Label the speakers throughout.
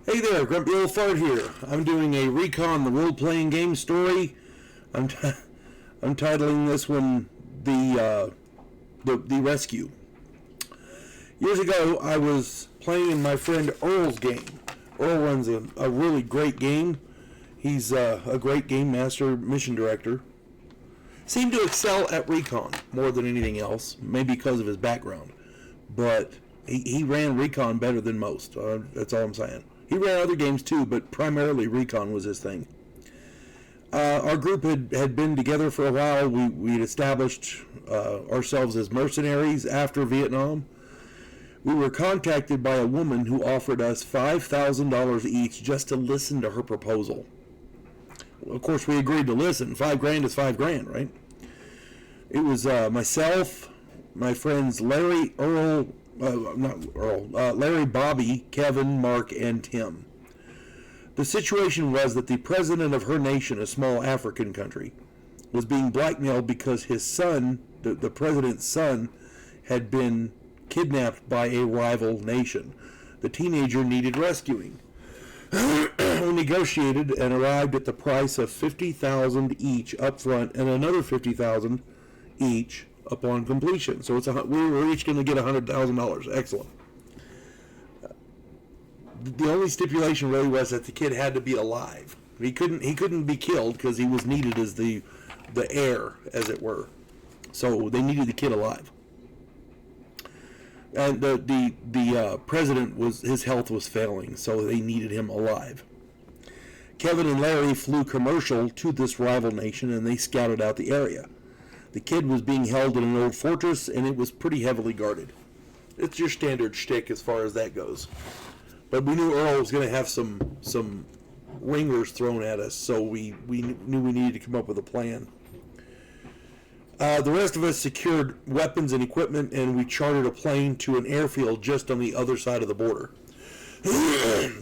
Speaker 1: Hey there, Grumpy Old Fart here. I'm doing a Recon the Role-Playing Game story. I'm titling this one the Rescue. Years ago, I was playing in my friend Earl's game. Earl runs a really great game. He's a great game master, mission director. Seemed to excel at Recon more than anything else, maybe because of his background. But he ran Recon better than most. That's all I'm saying. He ran other games too, but primarily Recon was his thing. Our group had been together for a while. We'd established ourselves as mercenaries after Vietnam. We were contacted by a woman who offered us $5,000 each just to listen to her proposal. Of course, we agreed to listen. $5,000 is $5,000, right? It was myself, my friends Larry, Larry, Bobby, Kevin, Mark, and Tim. The situation was that the president of her nation, a small African country, was being blackmailed because his son, the president's son, had been kidnapped by a rival nation. The teenager needed rescuing. We negotiated and arrived at the price of $50,000 each up front and another $50,000 each upon completion. So we were each going to get $100,000. Excellent. The only stipulation really was that the kid had to be alive. He couldn't be killed because he was needed as the heir, as it were. So they needed the kid alive. And the president his health was failing, so they needed him alive. Kevin and Larry flew commercial to this rival nation, and they scouted out the area. The kid was being held in an old fortress, and it was pretty heavily guarded. It's your standard shtick as far as that goes. But we knew Earl was going to have some ringers thrown at us, so we knew we needed to come up with a plan. The rest of us secured weapons and equipment, and we chartered a plane to an airfield just on the other side of the border.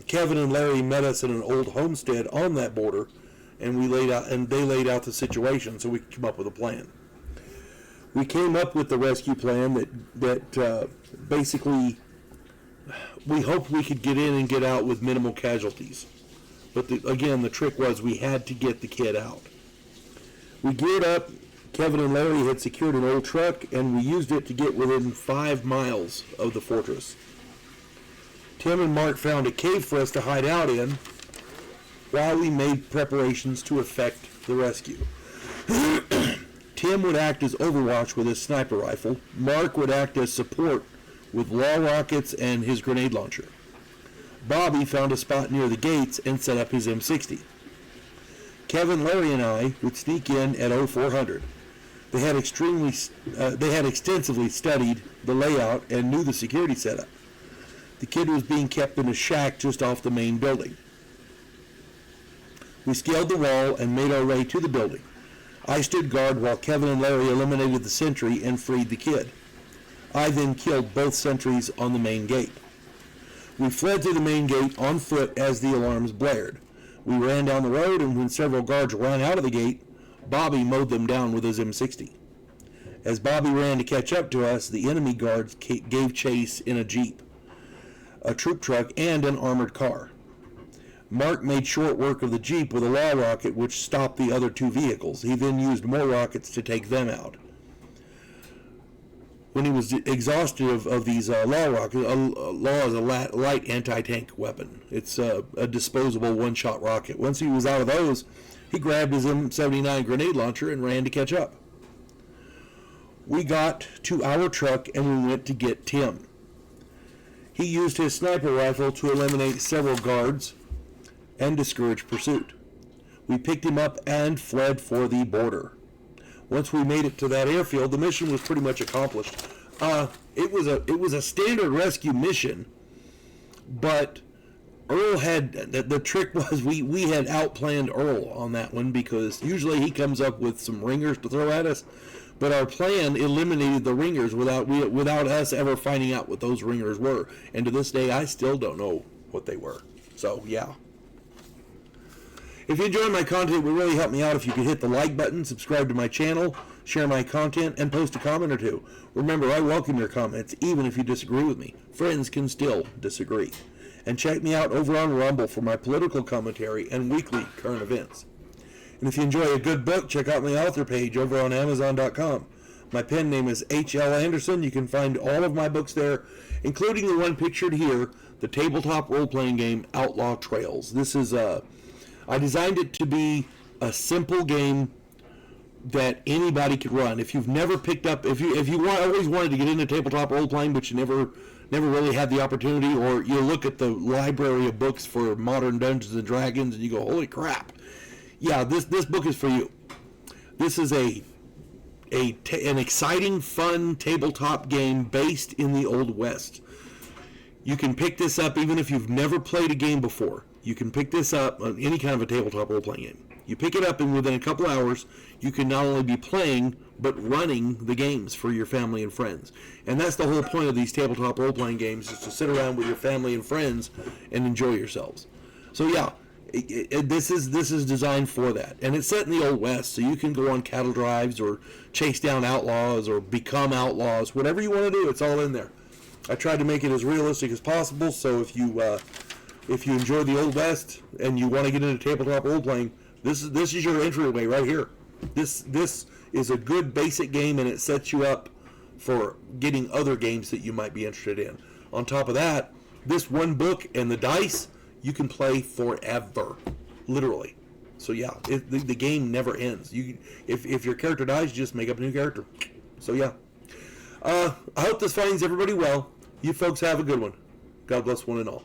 Speaker 1: Kevin and Larry met us in an old homestead on that border, and they laid out the situation so we could come up with a plan. We came up with the rescue plan that basically we hoped we could get in and get out with minimal casualties. But again, the trick was we had to get the kid out. We geared up. Kevin and Larry had secured an old truck, and we used it to get within 5 miles of the fortress. Tim and Mark found a cave for us to hide out in while we made preparations to effect the rescue. Tim would act as overwatch with his sniper rifle. Mark would act as support with law rockets and his grenade launcher. Bobby found a spot near the gates and set up his M60. Kevin, Larry, and I would sneak in at 0400. They had extensively studied the layout and knew the security setup. The kid was being kept in a shack just off the main building. We scaled the wall and made our way to the building. I stood guard while Kevin and Larry eliminated the sentry and freed the kid. I then killed both sentries on the main gate. We fled through the main gate on foot as the alarms blared. We ran down the road, and when several guards ran out of the gate, Bobby mowed them down with his M60. As Bobby ran to catch up to us, the enemy guards gave chase in a jeep, a troop truck, and an armored car. Mark made short work of the jeep with a law rocket, which stopped the other 2 vehicles. He then used more rockets to take them out. When he was exhausted of these law rockets, law is a light anti-tank weapon. It's a disposable one-shot rocket. Once he was out of those, he grabbed his M79 grenade launcher and ran to catch up. We got to our truck and we went to get Tim. He used his sniper rifle to eliminate several guards and discourage pursuit. We picked him up and fled for the border. Once we made it to that airfield, the mission was pretty much accomplished. It was a standard rescue mission, but Earl had the trick was we had outplanned Earl on that one because usually he comes up with some ringers to throw at us, but our plan eliminated the ringers without us ever finding out what those ringers were. And to this day, I still don't know what they were. So yeah. If you enjoy my content, it would really help me out if you could hit the like button, subscribe to my channel, share my content, and post a comment or two. Remember, I welcome your comments, even if you disagree with me. Friends can still disagree. And check me out over on Rumble for my political commentary and weekly current events. And if you enjoy a good book, check out my author page over on Amazon.com. My pen name is H.L. Anderson. You can find all of my books there, including the one pictured here, the tabletop role-playing game Outlaw Trails. This is I designed it to be a simple game that anybody could run. If you've never picked up, if you always wanted to get into tabletop role-playing, but you never really had the opportunity, or you look at the library of books for modern Dungeons and Dragons and you go, holy crap. Yeah, this book is for you. This is an exciting, fun tabletop game based in the Old West. You can pick this up even if you've never played a game before. You can pick this up on any kind of a tabletop role-playing game. You pick it up, and within a couple hours, you can not only be playing, but running the games for your family and friends. And that's the whole point of these tabletop role-playing games, is to sit around with your family and friends and enjoy yourselves. So yeah, this is designed for that. And it's set in the Old West, so you can go on cattle drives or chase down outlaws or become outlaws. Whatever you want to do, it's all in there. I tried to make it as realistic as possible, so if you enjoy the Old West and you want to get into tabletop role-playing, this is your entryway right here. This is a good basic game, and it sets you up for getting other games that you might be interested in. On top of that, this one book and the dice, you can play forever, literally. So yeah, the game never ends. If your character dies, you just make up a new character. So yeah, I hope this finds everybody well. You folks have a good one. God bless one and all.